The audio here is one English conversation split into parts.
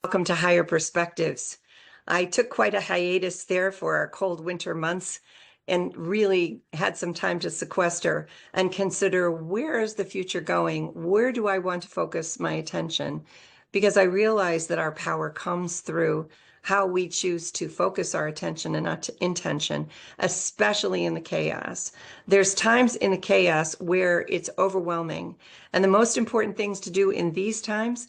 Welcome to Higher Perspectives. I took quite a hiatus there for our cold winter months and really had some time to sequester and consider, where is the future going? Where do I want to focus my attention? Because I realize that our power comes through how we choose to focus our attention and not intention, especially in the chaos. There's times in the chaos where it's overwhelming. And the most important things to do in these times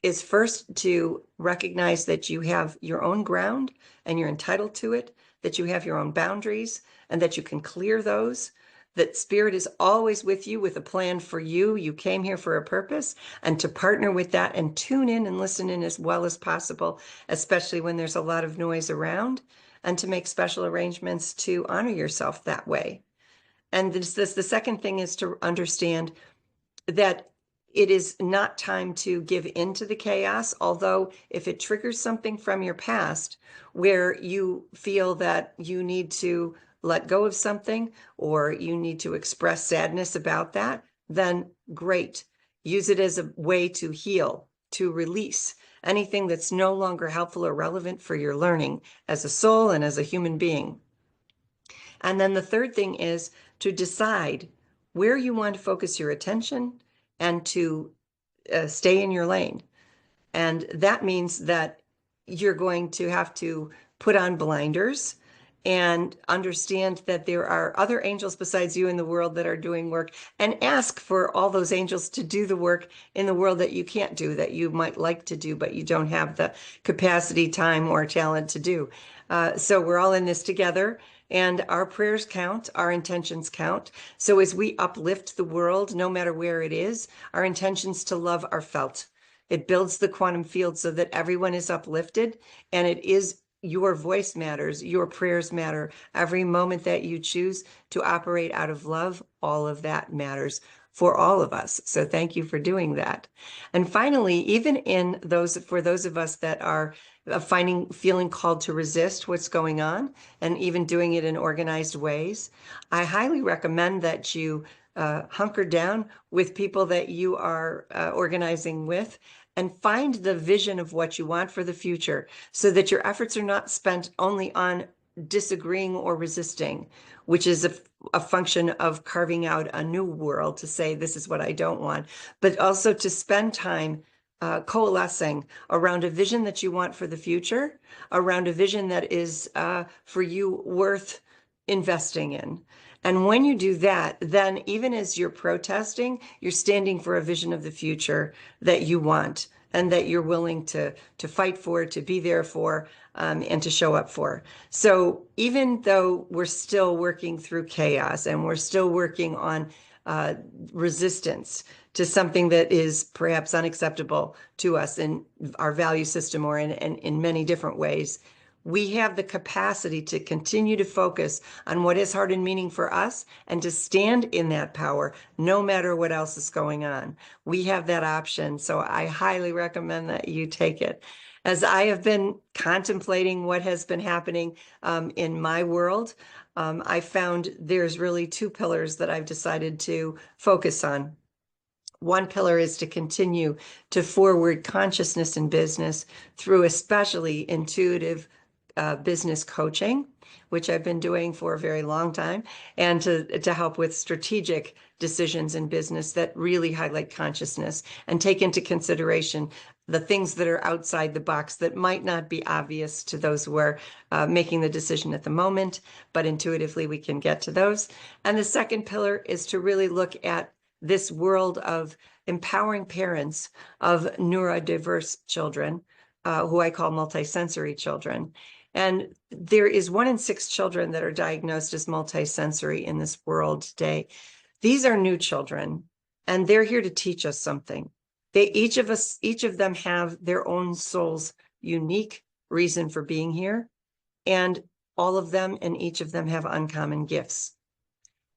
is first to recognize that you have your own ground and you're entitled to it, that you have your own boundaries and that you can clear those, that spirit is always with you with a plan for you. You came here for a purpose, and to partner with that and tune in and listen in as well as possible, especially when there's a lot of noise around, and to make special arrangements to honor yourself that way. And the second thing is to understand that it is not time to give in to the chaos, although if it triggers something from your past where you feel that you need to let go of something or you need to express sadness about that, then great. Use it as a way to heal, to release anything that's no longer helpful or relevant for your learning as a soul and as a human being. And then the third thing is to decide where you want to focus your attention and to stay in your lane. And that means that you're going to have to put on blinders and understand that there are other angels besides you in the world that are doing work, and ask for all those angels to do the work in the world that you can't do, that you might like to do, but you don't have the capacity, time, or talent to do. So we're all in this together. And our prayers count, our intentions count. So as we uplift the world, no matter where it is, our intentions to love are felt. It builds the quantum field so that everyone is uplifted, and it is your voice matters, your prayers matter. Every moment that you choose to operate out of love, all of that matters for all of us. So thank you for doing that. And finally, even for those of us that are feeling called to resist what's going on and even doing it in organized ways, I highly recommend that you hunker down with people that you are organizing with and find the vision of what you want for the future, so that your efforts are not spent only on disagreeing or resisting, which is a function of carving out a new world to say, this is what I don't want, but also to spend time coalescing around a vision that you want for the future, around a vision that is for you worth investing in. And when you do that, then even as you're protesting, you're standing for a vision of the future that you want and that you're willing to fight for, to be there for, and to show up for. So even though we're still working through chaos and we're still working on resistance to something that is perhaps unacceptable to us in our value system or in many different ways, we have the capacity to continue to focus on what is heart and meaning for us and to stand in that power no matter what else is going on. We have that option, so I highly recommend that you take it. As I have been contemplating what has been happening in my world, I found there's really two pillars that I've decided to focus on. One pillar is to continue to forward consciousness in business through especially intuitive business coaching, which I've been doing for a very long time, and to help with strategic decisions in business that really highlight consciousness and take into consideration the things that are outside the box that might not be obvious to those who are making the decision at the moment, but intuitively we can get to those. And the second pillar is to really look at this world of empowering parents of neurodiverse children, who I call multisensory children. And there is 1 in 6 children that are diagnosed as multisensory in this world today. These are new children, and they're here to teach us something. Each of them have their own soul's unique reason for being here, and all of them and each of them have uncommon gifts.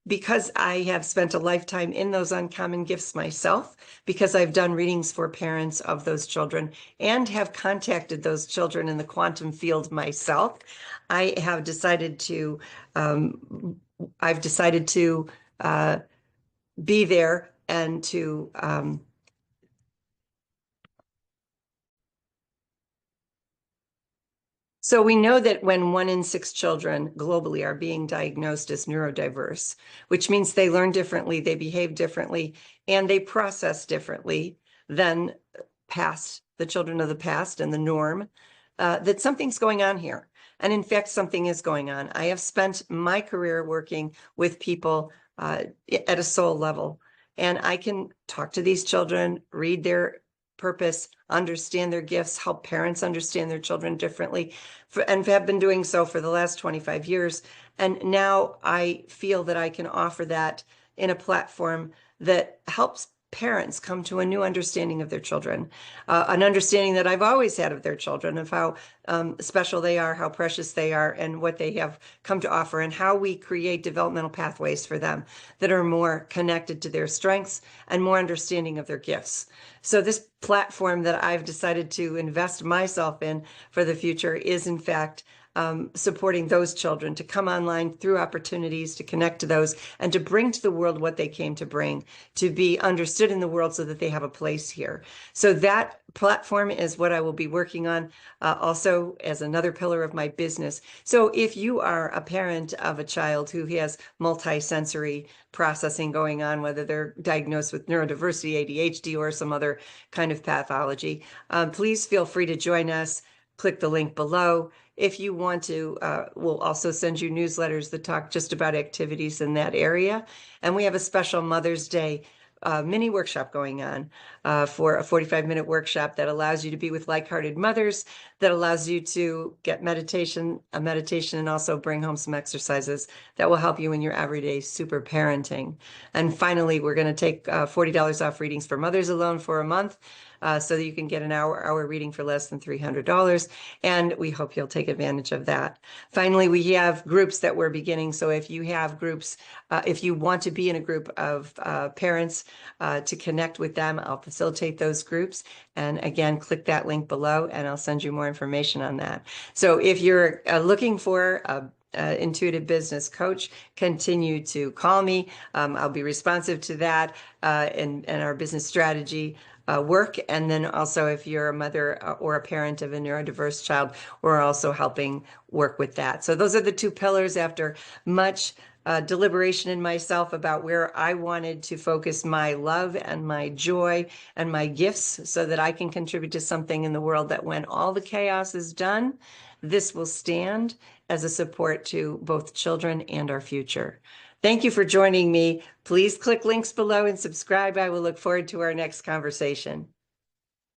Because I have spent a lifetime in those uncommon gifts myself, because I've done readings for parents of those children and have contacted those children in the quantum field myself, I've decided to be there and to So we know that when 1 in 6 children globally are being diagnosed as neurodiverse, which means they learn differently, they behave differently, and they process differently than the children of the past and the norm, that something's going on here. And in fact, something is going on. I have spent my career working with people at a soul level, and I can talk to these children, read their purpose, understand their gifts, help parents understand their children differently, and have been doing so for the last 25 years. And now I feel that I can offer that in a platform that helps parents come to a new understanding of their children, an understanding that I've always had of their children, of how special they are, how precious they are, and what they have come to offer, and how we create developmental pathways for them that are more connected to their strengths and more understanding of their gifts. So this platform that I've decided to invest myself in for the future is, in fact, supporting those children to come online through opportunities to connect to those and to bring to the world what they came to bring, to be understood in the world so that they have a place here. So that platform is what I will be working on also as another pillar of my business. So if you are a parent of a child who has multisensory processing going on, whether they're diagnosed with neurodiversity, ADHD, or some other kind of pathology, please feel free to join us. Click the link below. If you want to, we'll also send you newsletters that talk just about activities in that area. And we have a special Mother's Day mini workshop going on for a 45-minute workshop that allows you to be with like-hearted mothers, that allows you to get a meditation, and also bring home some exercises that will help you in your everyday super parenting. And finally, we're going to take $40 off readings for mothers alone for a month, so that you can get an hour reading for less than $300. And we hope you'll take advantage of that. Finally, we have groups that we're beginning. So if you have groups, if you want to be in a group of parents to connect with them, I'll facilitate those groups. And again, click that link below and I'll send you more information on that. So if you're looking for intuitive business coach, continue to call me. I'll be responsive to that and our business strategy work. And then also if you're a mother or a parent of a neurodiverse child, we're also helping work with that. So those are the two pillars after much deliberation in myself about where I wanted to focus my love and my joy and my gifts so that I can contribute to something in the world that when all the chaos is done, this will stand as a support to both children and our future. Thank you for joining me. Please click links below and subscribe. I will look forward to our next conversation.